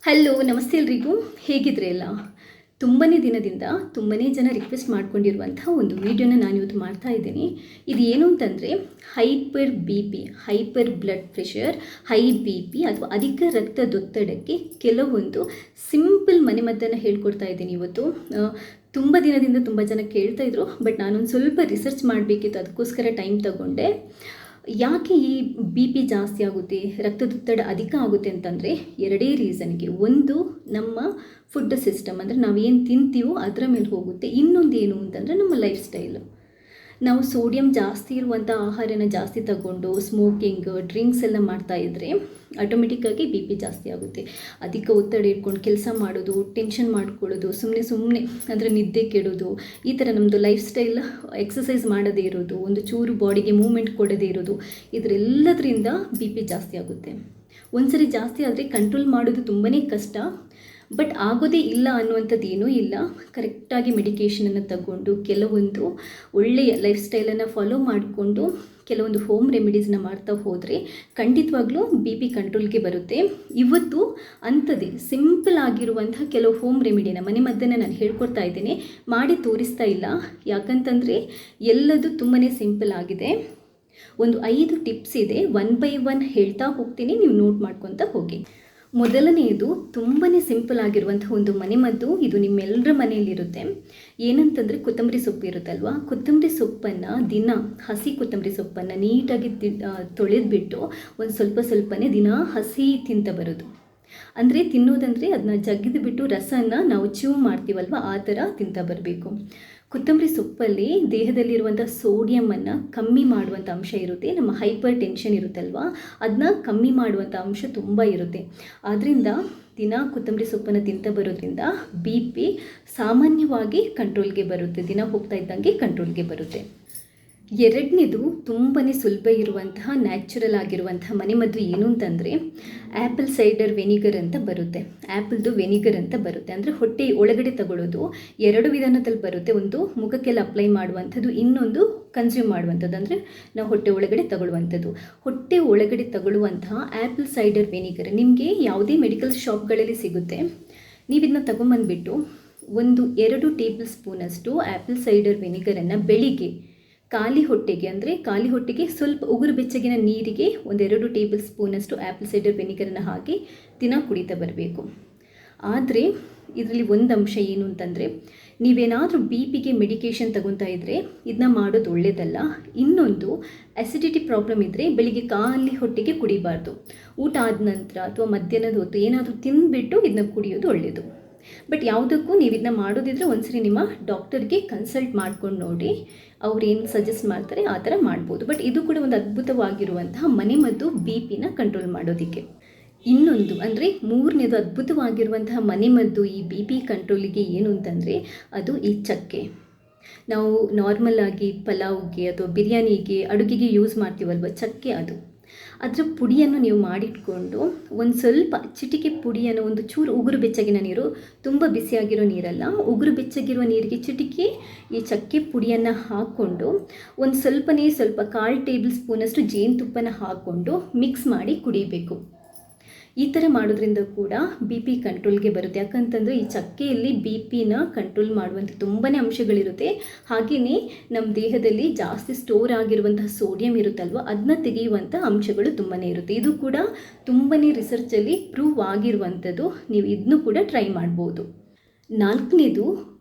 Hello, ನಮಸ್ತೆ ಎಲ್ರಿಗೂ. ಹೇಗಿದ್ರೆ ಎಲ್ಲ? ತುಂಬಾ ದಿನದಿಂದ ತುಂಬಾ ಜನ ರಿಕ್ವೆಸ್ಟ್ ಮಾಡ್ಕೊಂಡಿರುವಂಥ ಒಂದು ವೀಡಿಯೋನ ನಾನು ಇವತ್ತು ಮಾಡ್ತಾ ಇದ್ದೀನಿ. ಇದು ಏನು ಅಂತಂದರೆ hyper B P, hyper blood pressure, high B P ಅಥವಾ ಅಧಿಕ ರಕ್ತದೊತ್ತಡಕ್ಕೆ ಕೆಲವೊಂದು ಸಿಂಪಲ್ ಮನೆಮದ್ದನ್ನು ಹೇಳ್ಕೊಡ್ತಾ ಇದ್ದೀನಿ ಇವತ್ತು. ತುಂಬ ದಿನದಿಂದ ತುಂಬ ಜನ ಕೇಳ್ತಾ ಇದ್ರು, ಬಟ್ ನಾನೊಂದು ಸ್ವಲ್ಪ ರಿಸರ್ಚ್ ಮಾಡಬೇಕಿತ್ತು, ಅದಕ್ಕೋಸ್ಕರ ಟೈಮ್ ತಗೊಂಡೆ. ಯಾಕೆ ಈ ಬಿ ಪಿ ಜಾಸ್ತಿ ಆಗುತ್ತೆ, ರಕ್ತದೊತ್ತಡ ಅಧಿಕ ಆಗುತ್ತೆ ಅಂತಂದರೆ ಎರಡೇ ರೀಸನ್ಗೆ. ಒಂದು, ನಮ್ಮ ಫುಡ್ ಸಿಸ್ಟಮ್, ಅಂದರೆ ನಾವೇನು ತಿಂತೀವೋ ಅದರ ಮೇಲೆ ಹೋಗುತ್ತೆ. ಇನ್ನೊಂದು ಏನು ಅಂತಂದರೆ ನಮ್ಮ ಲೈಫ್ ಸ್ಟೈಲು. ನಾವು ಸೋಡಿಯಂ ಜಾಸ್ತಿ ಇರುವಂಥ ಆಹಾರನ ಜಾಸ್ತಿ ತಗೊಂಡು ಸ್ಮೋಕಿಂಗ್, ಡ್ರಿಂಕ್ಸ್ ಎಲ್ಲ ಮಾಡ್ತಾಯಿದ್ರೆ ಆಟೋಮೆಟಿಕ್ಕಾಗಿ ಬಿ ಪಿ ಜಾಸ್ತಿ ಆಗುತ್ತೆ. ಅಧಿಕ ಒತ್ತಡ ಇಟ್ಕೊಂಡು ಕೆಲಸ ಮಾಡೋದು, ಟೆನ್ಷನ್ ಮಾಡ್ಕೊಳ್ಳೋದು, ಸುಮ್ಮನೆ ಅಂದರೆ ನಿದ್ದೆ ಕೆಡೋದು, ಈ ಥರ ನಮ್ಮದು ಲೈಫ್ ಸ್ಟೈಲ್, ಎಕ್ಸಸೈಸ್ ಮಾಡದೇ ಇರೋದು, ಒಂದು ಚೂರು ಬಾಡಿಗೆ ಮೂವ್ಮೆಂಟ್ ಕೊಡದೇ ಇರೋದು, ಇದರೆಲ್ಲದರಿಂದ ಬಿ ಪಿ ಜಾಸ್ತಿ ಆಗುತ್ತೆ. ಒಂದ್ಸರಿ ಜಾಸ್ತಿ ಆದರೆ ಕಂಟ್ರೋಲ್ ಮಾಡೋದು ತುಂಬಾ ಕಷ್ಟ. ಬಟ್ ಆಗೋದೇ ಇಲ್ಲ ಅನ್ನುವಂಥದ್ದು ಏನೂ ಇಲ್ಲ. ಕರೆಕ್ಟಾಗಿ ಮೆಡಿಕೇಷನನ್ನು ತಗೊಂಡು ಕೆಲವೊಂದು ಒಳ್ಳೆಯ ಲೈಫ್ ಸ್ಟೈಲನ್ನು ಫಾಲೋ ಮಾಡಿಕೊಂಡು ಕೆಲವೊಂದು ಹೋಮ್ ರೆಮಿಡೀಸ್ನ ಮಾಡ್ತಾ ಹೋದರೆ ಖಂಡಿತವಾಗ್ಲೂ ಬಿ ಪಿ ಕಂಟ್ರೋಲ್ಗೆ ಬರುತ್ತೆ. ಇವತ್ತು ಅಂಥದ್ದೇ ಸಿಂಪಲ್ ಆಗಿರುವಂಥ ಕೆಲವು ಹೋಮ್ ರೆಮಿಡಿನ, ಮನೆಮದ್ದನ್ನು ನಾನು ಹೇಳ್ಕೊಡ್ತಾ ಇದ್ದೇನೆ, ಮಾಡಿ ತೋರಿಸ್ತಾ ಇಲ್ಲ. ಯಾಕಂತಂದರೆ ಎಲ್ಲದು ತುಂಬಾ ಸಿಂಪಲ್ ಆಗಿದೆ. ಒಂದು 5 ಟಿಪ್ಸ್ ಇದೆ, 1 ಬೈ 1 ಹೇಳ್ತಾ ಹೋಗ್ತೀನಿ, ನೀವು ನೋಟ್ ಮಾಡ್ಕೊತಾ ಹೋಗಿ. ಮೊದಲನೆಯದು ತುಂಬಾ ಸಿಂಪಲ್ ಆಗಿರುವಂಥ ಒಂದು ಮನೆಮದ್ದು. ಇದು ನಿಮ್ಮೆಲ್ಲರ ಮನೆಯಲ್ಲಿರುತ್ತೆ. ಏನಂತಂದರೆ ಕೊತ್ತಂಬರಿ ಸೊಪ್ಪು ಇರುತ್ತಲ್ವ, ಕೊತ್ತಂಬರಿ ಸೊಪ್ಪನ್ನು ದಿನ, ಹಸಿ ಕೊತ್ತಂಬರಿ ಸೊಪ್ಪನ್ನು ನೀಟಾಗಿ ತೊಳೆದ್ಬಿಟ್ಟು ಒಂದು ಸ್ವಲ್ಪನೇ ದಿನ ಹಸಿ ತಿಂತ ಬರೋದು. ಅಂದರೆ ತಿನ್ನೋದಂದರೆ ಅದನ್ನ ಜಗ್ಗಿದು ಬಿಟ್ಟು ರಸನ ನಾವು ಚೀವ್ ಮಾಡ್ತೀವಲ್ವ, ಆ ಥರ ತಿಂತ ಬರಬೇಕು. ಕೊತ್ತಂಬರಿ ಸೊಪ್ಪಲ್ಲಿ ದೇಹದಲ್ಲಿರುವಂಥ ಸೋಡಿಯಮನ್ನು ಕಮ್ಮಿ ಮಾಡುವಂಥ ಅಂಶ ಇರುತ್ತೆ. ನಮ್ಮ ಹೈಪರ್ ಟೆನ್ಷನ್ ಇರುತ್ತಲ್ವ, ಅದನ್ನ ಕಮ್ಮಿ ಮಾಡುವಂಥ ಅಂಶ ತುಂಬ ಇರುತ್ತೆ. ಆದ್ದರಿಂದ ದಿನ ಕೊತ್ತಂಬರಿ ಸೊಪ್ಪನ್ನು ತಿಂತ ಬರೋದ್ರಿಂದ ಬಿ ಪಿ ಸಾಮಾನ್ಯವಾಗಿ ಕಂಟ್ರೋಲ್ಗೆ ಬರುತ್ತೆ, ದಿನ ಹೋಗ್ತಾ ಇದ್ದಂಗೆ ಕಂಟ್ರೋಲ್ಗೆ ಬರುತ್ತೆ. ಎರಡನೇದು ತುಂಬಾ ಸುಲಭ ಇರುವಂತಹ ನ್ಯಾಚುರಲ್ ಆಗಿರುವಂತಹ ಮನೆಮದ್ದು ಏನು ಅಂತಂದರೆ ಆ್ಯಪಲ್ ಸೈಡರ್ ವೆನಿಗರ್ ಅಂತ ಬರುತ್ತೆ. ಆ್ಯಪಲ್ದು ವೆನಿಗರ್ ಅಂತ ಬರುತ್ತೆ. ಅಂದರೆ ಹೊಟ್ಟೆ ಒಳಗಡೆ ತಗೊಳ್ಳೋದು 2 ವಿಧಾನದಲ್ಲಿ ಬರುತ್ತೆ. ಒಂದು ಮುಖಕ್ಕೆಲ್ಲ ಅಪ್ಲೈ ಮಾಡುವಂಥದ್ದು, ಇನ್ನೊಂದು ಕನ್ಸ್ಯೂಮ್ ಮಾಡುವಂಥದ್ದು, ಅಂದರೆ ನಾವು ಹೊಟ್ಟೆ ಒಳಗಡೆ ತಗೊಳ್ಳುವಂಥದ್ದು. ಹೊಟ್ಟೆ ಒಳಗಡೆ ತಗೊಳ್ಳುವಂತಹ ಆ್ಯಪಲ್ ಸೈಡರ್ ವೆನಿಗರ್ ನಿಮಗೆ ಯಾವುದೇ ಮೆಡಿಕಲ್ ಶಾಪ್ಗಳಲ್ಲಿ ಸಿಗುತ್ತೆ. ನೀವು ಇದನ್ನ ತಗೊಂಬಂದುಬಿಟ್ಟು 2 ಟೇಬಲ್ ಸ್ಪೂನಷ್ಟು ಆ್ಯಪಲ್ ಸೈಡರ್ ವೆನಿಗರನ್ನು ಬೆಳಿಗ್ಗೆ ಖಾಲಿ ಹೊಟ್ಟೆಗೆ ಸ್ವಲ್ಪ ಉಗುರು ಬೆಚ್ಚಗಿನ ನೀರಿಗೆ 2 ಟೇಬಲ್ ಸ್ಪೂನಷ್ಟು ಆ್ಯಪಲ್ ಸೈಡರ್ ವೆನಿಗರನ್ನು ಹಾಕಿ ದಿನ ಕುಡಿತಾ ಬರಬೇಕು. ಆದರೆ ಇದರಲ್ಲಿ ಒಂದು ಅಂಶ ಏನು ಅಂತಂದರೆ, ನೀವೇನಾದರೂ ಬಿ ಪಿಗೆ ಮೆಡಿಕೇಷನ್ ತಗೊತಾ ಇದ್ದರೆ ಇದನ್ನ ಮಾಡೋದು ಒಳ್ಳೆಯದಲ್ಲ. ಇನ್ನೊಂದು, ಅಸಿಡಿಟಿ ಪ್ರಾಬ್ಲಮ್ ಇದ್ದರೆ ಬೆಳಿಗ್ಗೆ ಖಾಲಿ ಹೊಟ್ಟೆಗೆ ಕುಡಿಬಾರ್ದು. ಊಟ ಆದ ನಂತರ ಅಥವಾ ಮಧ್ಯಾಹ್ನದ ಹೊತ್ತು ಏನಾದರೂ ತಿಂದುಬಿಟ್ಟು ಇದನ್ನ ಕುಡಿಯೋದು ಒಳ್ಳೆಯದು. ಬಟ್ ಯಾವುದಕ್ಕೂ ನೀವು ಇದನ್ನ ಮಾಡೋದಿದ್ರೆ ಒಂದ್ಸರಿ ನಿಮ್ಮ ಡಾಕ್ಟರ್ಗೆ ಕನ್ಸಲ್ಟ್ ಮಾಡ್ಕೊಂಡು ನೋಡಿ, ಅವ್ರು ಏನು ಸಜೆಸ್ಟ್ ಮಾಡ್ತಾರೆ ಆ ಥರ ಮಾಡ್ಬೋದು. ಬಟ್ ಇದು ಕೂಡ ಒಂದು ಅದ್ಭುತವಾಗಿರುವಂತಹ ಮನೆಮದ್ದು ಬಿ ಪಿನ ಕಂಟ್ರೋಲ್ ಮಾಡೋದಕ್ಕೆ. ಇನ್ನೊಂದು ಅಂದರೆ ಮೂರನೇದು ಅದ್ಭುತವಾಗಿರುವಂತಹ ಮನೆಮದ್ದು ಈ ಬಿ ಪಿ ಕಂಟ್ರೋಲಿಗೆ ಏನು ಅಂತಂದರೆ ಅದು ಈ ಚಕ್ಕೆ. ನಾವು ನಾರ್ಮಲ್ ಆಗಿ ಪಲಾವ್ಗೆ ಅಥವಾ ಬಿರಿಯಾನಿಗೆ, ಅಡುಗೆಗೆ ಯೂಸ್ ಮಾಡ್ತೀವಲ್ವ ಚಕ್ಕೆ, ಅದರ ಪುಡಿಯನ್ನು ನೀವು ಮಾಡಿಟ್ಕೊಂಡು ಒಂದು ಸ್ವಲ್ಪ ಚಿಟಿಕೆ ಪುಡಿಯನ್ನು, ಒಂದು ಚೂರು ಉಗುರು ಬೆಚ್ಚಗಿನ ನೀರು, ತುಂಬ ಬಿಸಿಯಾಗಿರೋ ನೀರಲ್ಲ, ಉಗುರು ಬೆಚ್ಚಗಿರುವ ನೀರಿಗೆ ಚಿಟಿಕೆ ಈ ಚಕ್ಕೆ ಪುಡಿಯನ್ನು ಹಾಕ್ಕೊಂಡು ಒಂದು ಸ್ವಲ್ಪ 1/4 ಟೇಬಲ್ ಸ್ಪೂನಷ್ಟು ಜೇನುತುಪ್ಪನ ಹಾಕ್ಕೊಂಡು ಮಿಕ್ಸ್ ಮಾಡಿ ಕುಡಿಬೇಕು. ಈ ಥರ ಮಾಡೋದ್ರಿಂದ ಕೂಡ ಬಿ ಪಿ ಕಂಟ್ರೋಲ್ಗೆ ಬರುತ್ತೆ. ಯಾಕಂತಂದರೆ ಈ ಚಕ್ಕೆಯಲ್ಲಿ ಬಿ ಪಿನ ಕಂಟ್ರೋಲ್ ಮಾಡುವಂಥ ತುಂಬಾ ಅಂಶಗಳಿರುತ್ತೆ. ಹಾಗೆಯೇ ನಮ್ಮ ದೇಹದಲ್ಲಿ ಜಾಸ್ತಿ ಸ್ಟೋರ್ ಆಗಿರುವಂತಹ ಸೋಡಿಯಂ ಇರುತ್ತಲ್ವ, ಅದನ್ನ ತೆಗೆಯುವಂಥ ಅಂಶಗಳು ತುಂಬಾ ಇರುತ್ತೆ. ಇದು ಕೂಡ ತುಂಬಾ ರಿಸರ್ಚಲ್ಲಿ ಪ್ರೂವ್ ಆಗಿರುವಂಥದ್ದು. ನೀವು ಇದನ್ನು ಕೂಡ ಟ್ರೈ ಮಾಡ್ಬೋದು. 4ನೇದು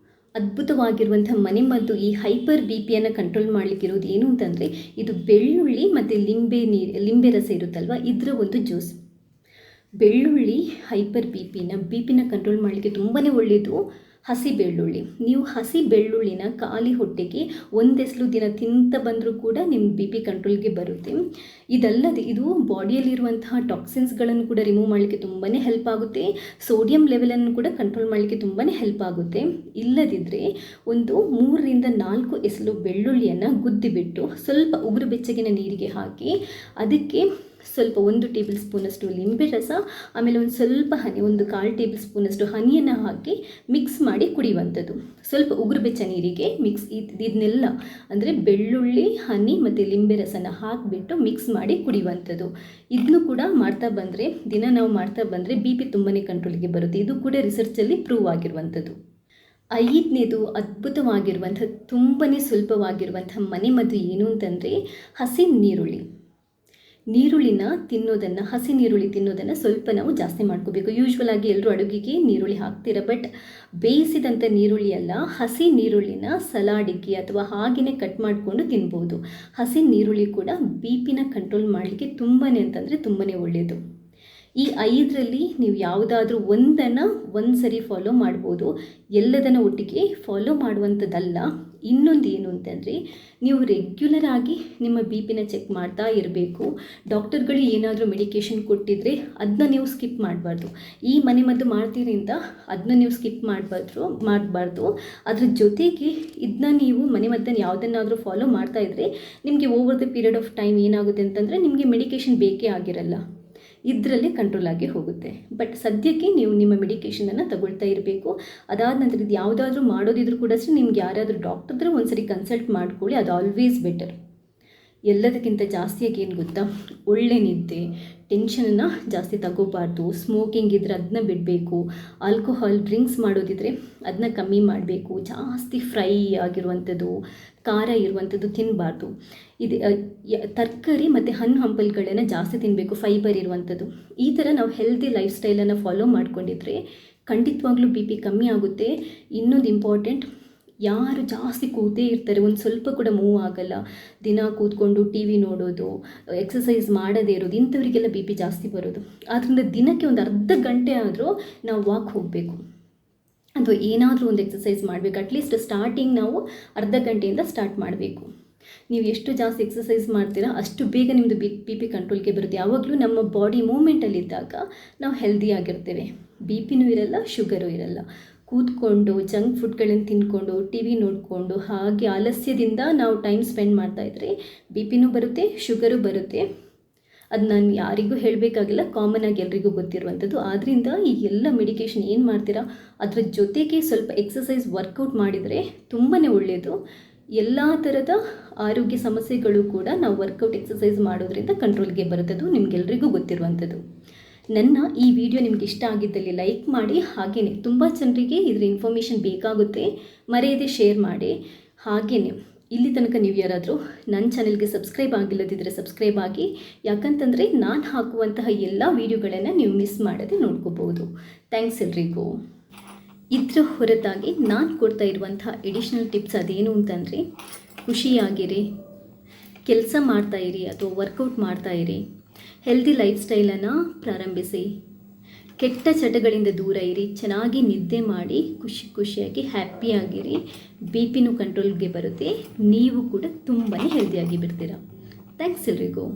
ಅದ್ಭುತವಾಗಿರುವಂಥ ಮನೆಮದ್ದು ಈ ಹೈಪರ್ ಬಿ ಪಿಯನ್ನು ಕಂಟ್ರೋಲ್ ಮಾಡಲಿಕ್ಕಿರೋದು ಏನು ಅಂತಂದರೆ ಇದು ಬೆಳ್ಳುಳ್ಳಿ ಮತ್ತು ಲಿಂಬೆ ರಸ ಇರುತ್ತಲ್ವ, ಇದರ ಒಂದು ಜ್ಯೂಸ್. ಬೆಳ್ಳುಳ್ಳಿ ಹೈಪರ್ ಬಿ ಪಿನ ಕಂಟ್ರೋಲ್ ಮಾಡಲಿಕ್ಕೆ ತುಂಬಾ ಒಳ್ಳೆಯದು. ಹಸಿ ಬೆಳ್ಳುಳ್ಳಿ, ನೀವು ಹಸಿ ಬೆಳ್ಳುಳ್ಳಿನ ಖಾಲಿ ಹೊಟ್ಟೆಗೆ 1 ಎಸಳು ದಿನ ತಿಂತ ಬಂದರೂ ಕೂಡ ನಿಮ್ಮ ಬಿ ಪಿ ಕಂಟ್ರೋಲ್ಗೆ ಬರುತ್ತೆ. ಇದಲ್ಲದೆ ಇದು ಬಾಡಿಯಲ್ಲಿರುವಂತಹ ಟಾಕ್ಸಿನ್ಸ್ಗಳನ್ನು ಕೂಡ ರಿಮೂವ್ ಮಾಡಲಿಕ್ಕೆ ತುಂಬಾ ಹೆಲ್ಪ್ ಆಗುತ್ತೆ. ಸೋಡಿಯಂ ಲೆವೆಲನ್ನು ಕೂಡ ಕಂಟ್ರೋಲ್ ಮಾಡಲಿಕ್ಕೆ ತುಂಬಾ ಹೆಲ್ಪ್ ಆಗುತ್ತೆ. ಇಲ್ಲದಿದ್ದರೆ ಒಂದು 3 ರಿಂದ 4 ಎಸಳು ಬೆಳ್ಳುಳ್ಳಿಯನ್ನು ಗುದ್ದಿಬಿಟ್ಟು ಸ್ವಲ್ಪ ಉಗುರು ಬೆಚ್ಚಗಿನ ನೀರಿಗೆ ಹಾಕಿ ಅದಕ್ಕೆ ಸ್ವಲ್ಪ 1 ಟೇಬಲ್ ಸ್ಪೂನಷ್ಟು ಲಿಂಬೆ ರಸ, ಆಮೇಲೆ ಒಂದು ಸ್ವಲ್ಪ ಹನಿ, 1/4 ಟೇಬಲ್ ಸ್ಪೂನಷ್ಟು ಹನಿಯನ್ನು ಹಾಕಿ ಮಿಕ್ಸ್ ಮಾಡಿ ಕುಡಿಯುವಂಥದ್ದು. ಸ್ವಲ್ಪ ಉಗುರು ಬೆಚ್ಚ ನೀರಿಗೆ ಇದನ್ನೆಲ್ಲ ಅಂದರೆ ಬೆಳ್ಳುಳ್ಳಿ, ಹನಿ ಮತ್ತು ಲಿಂಬೆ ರಸನ ಹಾಕಿಬಿಟ್ಟು ಮಿಕ್ಸ್ ಮಾಡಿ ಕುಡಿಯುವಂಥದ್ದು. ಇದನ್ನು ಕೂಡ ಮಾಡ್ತಾ ಬಂದರೆ, ದಿನ ನಾವು ಮಾಡ್ತಾ ಬಂದರೆ BP ತುಂಬಾ ಕಂಟ್ರೋಲಿಗೆ ಬರುತ್ತೆ. ಇದು ಕೂಡ ರಿಸರ್ಚಲ್ಲಿ ಪ್ರೂವ್ ಆಗಿರುವಂಥದ್ದು. 5ನೇದು ಅದ್ಭುತವಾಗಿರುವಂಥ ತುಂಬಾ ಸುಲಭವಾಗಿರುವಂಥ ಮನೆಮದ್ದು ಏನು ಅಂತಂದರೆ ಹಸಿ ನೀರುಳ್ಳಿ. ಹಸಿ ನೀರುಳ್ಳಿ ತಿನ್ನೋದನ್ನು ಸ್ವಲ್ಪ ನಾವು ಜಾಸ್ತಿ ಮಾಡ್ಕೋಬೇಕು. ಯೂಶ್ವಲ್ ಆಗಿ ಎಲ್ಲರೂ ಅಡುಗೆಗೆ ನೀರುಳ್ಳಿ ಹಾಕ್ತೀರ, ಬಟ್ ಬೇಯಿಸಿದಂಥ ನೀರುಳ್ಳಿ ಅಲ್ಲ, ಹಸಿ ನೀರುಳ್ಳಿನ ಸಲಾಡಿಗೆ ಅಥವಾ ಹಾಗೆಯೇ ಕಟ್ ಮಾಡಿಕೊಂಡು ತಿನ್ಬೋದು. ಹಸಿ ನೀರುಳ್ಳಿ ಕೂಡ BPನ ಕಂಟ್ರೋಲ್ ಮಾಡಲಿಕ್ಕೆ ತುಂಬಾ ಒಳ್ಳೆಯದು. ಈ 5ರಲ್ಲಿ ನೀವು ಯಾವುದಾದ್ರೂ ಒಂದು ಸರಿ ಫಾಲೋ ಮಾಡ್ಬೋದು, ಎಲ್ಲದನ್ನು ಒಟ್ಟಿಗೆ ಫಾಲೋ ಮಾಡುವಂಥದ್ದಲ್ಲ. ಇನ್ನೊಂದು ಏನು ಅಂತಂದರೆ, ನೀವು ರೆಗ್ಯುಲರ್ ಆಗಿ ನಿಮ್ಮ BPನ ಚೆಕ್ ಮಾಡ್ತಾ ಇರಬೇಕು. ಡಾಕ್ಟರ್ಗಳು ಏನಾದರೂ ಮೆಡಿಕೇಷನ್ ಕೊಟ್ಟಿದ್ದರೆ ಅದನ್ನ ನೀವು ಸ್ಕಿಪ್ ಮಾಡಬಾರ್ದು. ಈ ಮನೆಮದ್ದು ಮಾಡ್ತೀರಿ ಅಂತ ಅದನ್ನ ನೀವು ಸ್ಕಿಪ್ ಮಾಡಬಾರ್ದು. ಅದ್ರ ಜೊತೆಗೆ ಇದನ್ನ ನೀವು ಮನೆಮದ್ದನ್ನು ಯಾವುದನ್ನಾದರೂ ಫಾಲೋ ಮಾಡ್ತಾ ಇದ್ದರೆ ನಿಮಗೆ over the period of time ಏನಾಗುತ್ತೆ ಅಂತಂದರೆ ನಿಮಗೆ ಮೆಡಿಕೇಷನ್ ಬೇಕೇ ಆಗಿರಲ್ಲ, ಇದರಲ್ಲೇ ಕಂಟ್ರೋಲ್ ಆಗಿ ಹೋಗುತ್ತೆ. ಬಟ್ ಸದ್ಯಕ್ಕೆ ನೀವು ನಿಮ್ಮ ಮೆಡಿಕೇಷನನ್ನು ತಗೊಳ್ತಾ ಇರಬೇಕು. ಅದಾದ ನಂತರ ಇದು ಯಾವುದಾದ್ರೂ ಮಾಡೋದಿದ್ರೂ ಕೂಡ ಅಷ್ಟೇ, ನಿಮ್ಗೆ ಯಾರಾದರೂ ಡಾಕ್ಟರ್ ಹತ್ರ ಒಂದ್ಸರಿ ಕನ್ಸಲ್ಟ್ ಮಾಡ್ಕೊಳ್ಳಿ, ಅದು ಆಲ್ವೇಸ್ ಬೆಟರ್. ಎಲ್ಲದಕ್ಕಿಂತ ಜಾಸ್ತಿಯಾಗಿ ಏನು ಗೊತ್ತಾ, ಒಳ್ಳೆ ನಿದ್ದೆ, ಟೆನ್ಷನನ್ನು ಜಾಸ್ತಿ ತಗೋಬಾರ್ದು. ಸ್ಮೋಕಿಂಗ್ ಇದ್ದರೆ ಅದನ್ನ ಬಿಡಬೇಕು. ಆಲ್ಕೋಹಾಲ್ ಡ್ರಿಂಕ್ಸ್ ಮಾಡೋದಿದ್ರೆ ಅದನ್ನ ಕಮ್ಮಿ ಮಾಡಬೇಕು. ಜಾಸ್ತಿ ಫ್ರೈ ಆಗಿರುವಂಥದ್ದು, ಖಾರ ಇರುವಂಥದ್ದು ತಿನ್ನಬಾರ್ದು. ಇದು ತರಕಾರಿ ಮತ್ತು ಹಣ್ಣು ಹಂಪಲುಗಳನ್ನು ಜಾಸ್ತಿ ತಿನ್ನಬೇಕು, ಫೈಬರ್ ಇರುವಂಥದ್ದು. ಈ ಥರ ನಾವು ಹೆಲ್ದಿ ಲೈಫ್ ಸ್ಟೈಲನ್ನು ಫಾಲೋ ಮಾಡ್ಕೊಂಡಿದ್ರೆ ಖಂಡಿತವಾಗ್ಲೂ BP ಕಮ್ಮಿ ಆಗುತ್ತೆ. ಇನ್ನೊಂದು ಇಂಪಾರ್ಟೆಂಟ್, ಯಾರು ಜಾಸ್ತಿ ಕೂತೇ ಇರ್ತಾರೆ, ಒಂದು ಸ್ವಲ್ಪ ಕೂಡ ಮೂವ್ ಆಗಲ್ಲ, ದಿನ ಕೂತ್ಕೊಂಡು TV ನೋಡೋದು, ಎಕ್ಸಸೈಸ್ ಮಾಡದೇ ಇರೋದು, ಇಂಥವರಿಗೆಲ್ಲ BP ಜಾಸ್ತಿ ಬರೋದು. ಆದ್ದರಿಂದ ದಿನಕ್ಕೆ ಒಂದು ಅರ್ಧ ಗಂಟೆ ಆದರೂ ನಾವು ವಾಕ್ ಹೋಗಬೇಕು ಅಥವಾ ಏನಾದರೂ ಒಂದು ಎಕ್ಸಸೈಸ್ ಮಾಡಬೇಕು. ಅಟ್ಲೀಸ್ಟ್ ಸ್ಟಾರ್ಟಿಂಗ್ ನಾವು ಅರ್ಧ ಗಂಟೆಯಿಂದ ಸ್ಟಾರ್ಟ್ ಮಾಡಬೇಕು. ನೀವು ಎಷ್ಟು ಜಾಸ್ತಿ ಎಕ್ಸಸೈಸ್ ಮಾಡ್ತೀರಾ ಅಷ್ಟು ಬೇಗ ನಿಮ್ಮದು BP ಕಂಟ್ರೋಲ್ಗೆ ಬರುತ್ತೆ. ಯಾವಾಗಲೂ ನಮ್ಮ ಬಾಡಿ ಮೂಮೆಂಟಲ್ಲಿದ್ದಾಗ ನಾವು ಹೆಲ್ದಿಯಾಗಿರ್ತೇವೆ. BPನೂ ಇರಲ್ಲ, ಶುಗರು ಇರಲ್ಲ. ಕೂತ್ಕೊಂಡು ಜಂಕ್ ಫುಡ್ಗಳನ್ನು ತಿಂದ್ಕೊಂಡು TV ನೋಡಿಕೊಂಡು ಹಾಗೆ ಆಲಸ್ಯದಿಂದ ನಾವು ಟೈಮ್ ಸ್ಪೆಂಡ್ ಮಾಡ್ತಾಯಿದ್ರೆ BPನೂ ಬರುತ್ತೆ, ಶುಗರು ಬರುತ್ತೆ. ಅದು ನಾನು ಯಾರಿಗೂ ಹೇಳಬೇಕಾಗಿಲ್ಲ, ಕಾಮನ್ ಆಗಿ ಎಲ್ರಿಗೂ ಗೊತ್ತಿರುವಂಥದ್ದು. ಆದ್ದರಿಂದ ಈ ಎಲ್ಲ ಮೆಡಿಕೇಷನ್ ಏನು ಮಾಡ್ತೀರಾ ಅದರ ಜೊತೆಗೆ ಸ್ವಲ್ಪ ಎಕ್ಸಸೈಸ್ ವರ್ಕೌಟ್ ಮಾಡಿದರೆ ತುಂಬಾ ಒಳ್ಳೆಯದು. ಎಲ್ಲ ಥರದ ಆರೋಗ್ಯ ಸಮಸ್ಯೆಗಳು ಕೂಡ ನಾವು ವರ್ಕೌಟ್ ಎಕ್ಸಸೈಸ್ ಮಾಡೋದ್ರಿಂದ ಕಂಟ್ರೋಲ್ಗೆ ಬರುತ್ತದು, ನಿಮಗೆಲ್ರಿಗೂ ಗೊತ್ತಿರುವಂಥದ್ದು. ನನ್ನ ಈ ವಿಡಿಯೋ ನಿಮ್ಗೆ ಇಷ್ಟ ಆಗಿದ್ದಲ್ಲಿ ಲೈಕ್ ಮಾಡಿ, ಹಾಗೆಯೇ ತುಂಬ ಜನರಿಗೆ ಇದರ ಇನ್ಫಾರ್ಮೇಷನ್ ಬೇಕಾಗುತ್ತೆ, ಮರೆಯದೆ ಶೇರ್ ಮಾಡಿ. ಹಾಗೆಯೇ ಇಲ್ಲಿ ತನಕ ನೀವು ಯಾರಾದರೂ ನನ್ನ ಚಾನೆಲ್ಗೆ ಸಬ್ಸ್ಕ್ರೈಬ್ ಆಗಿಲ್ಲದಿದ್ದರೆ ಸಬ್ಸ್ಕ್ರೈಬ್ ಆಗಿ, ಯಾಕಂತಂದರೆ ನಾನು ಹಾಕುವಂತಹ ಎಲ್ಲ ವೀಡಿಯೋಗಳನ್ನು ನೀವು ಮಿಸ್ ಮಾಡದೆ ನೋಡ್ಕೋಬೋದು. ಥ್ಯಾಂಕ್ಸ್ ಎಲ್ರಿಗೂ. ಇದರ ಹೊರತಾಗಿ ನಾನು ಕೊಡ್ತಾ ಇರುವಂಥ ಎಡಿಷ್ನಲ್ ಟಿಪ್ಸ್ ಅದೇನು ಅಂತಂದರೆ, ಖುಷಿಯಾಗಿರಿ, ಕೆಲಸ ಮಾಡ್ತಾಯಿರಿ ಅಥವಾ ವರ್ಕೌಟ್ ಮಾಡ್ತಾಯಿರಿ, ಹೆಲ್ದಿ ಲೈಫ್ ಸ್ಟೈಲನ್ನು ಪ್ರಾರಂಭಿಸಿ, ಕೆಟ್ಟ ಚಟಗಳಿಂದ ದೂರ ಇರಿ, ಚೆನ್ನಾಗಿ ನಿದ್ದೆ ಮಾಡಿ, ಖುಷಿಯಾಗಿ ಹ್ಯಾಪಿಯಾಗಿರಿ. BPನೂ ಕಂಟ್ರೋಲ್ಗೆ ಬರುತ್ತೆ, ನೀವು ಕೂಡ ತುಂಬಾ ಹೆಲ್ದಿಯಾಗಿ ಬಿಡ್ತೀರಾ. ಥ್ಯಾಂಕ್ಸ್ ಎಲ್ರಿಗೂ.